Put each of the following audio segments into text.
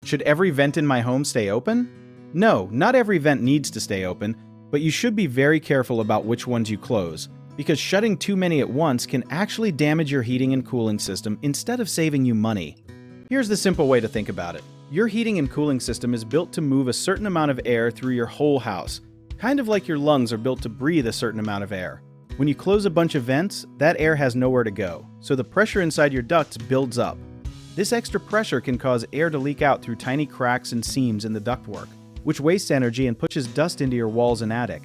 Should every vent in my home stay open? No, not every vent needs to stay open, but you should be very careful about which ones you close, because shutting too many at once can actually damage your heating and cooling system instead of saving you money. Here's the simple way to think about it. Your heating and cooling system is built to move a certain amount of air through your whole house, kind of like your lungs are built to breathe a certain amount of air. When you close a bunch of vents, that air has nowhere to go, so the pressure inside your ducts builds up. This extra pressure can cause air to leak out through tiny cracks and seams in the ductwork, which wastes energy and pushes dust into your walls and attic.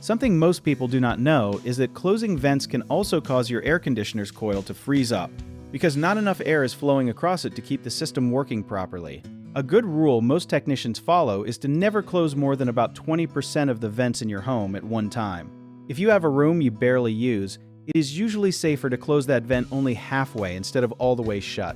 Something most people do not know is that closing vents can also cause your air conditioner's coil to freeze up, because not enough air is flowing across it to keep the system working properly. A good rule most technicians follow is to never close more than about 20% of the vents in your home at one time. If you have a room you barely use, it is usually safer to close that vent only halfway instead of all the way shut.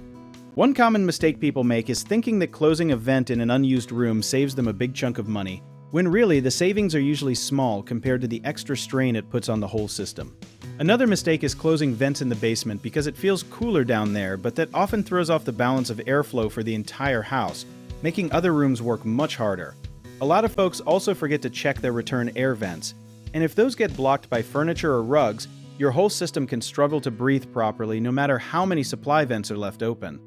One common mistake people make is thinking that closing a vent in an unused room saves them a big chunk of money, when really the savings are usually small compared to the extra strain it puts on the whole system. Another mistake is closing vents in the basement because it feels cooler down there, but that often throws off the balance of airflow for the entire house, making other rooms work much harder. A lot of folks also forget to check their return air vents, and if those get blocked by furniture or rugs, your whole system can struggle to breathe properly no matter how many supply vents are left open.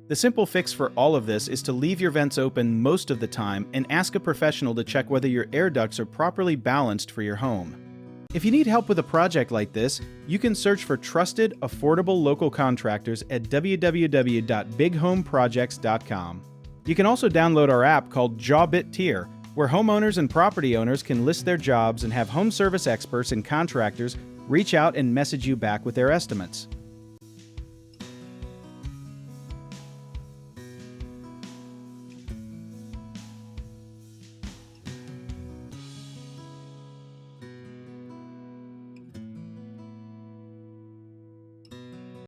The simple fix for all of this is to leave your vents open most of the time and ask a professional to check whether your air ducts are properly balanced for your home. If you need help with a project like this, you can search for trusted, affordable local contractors at www.bighomeprojects.com. You can also download our app called Jawbit Tier, where homeowners and property owners can list their jobs and have home service experts and contractors reach out and message you back with their estimates.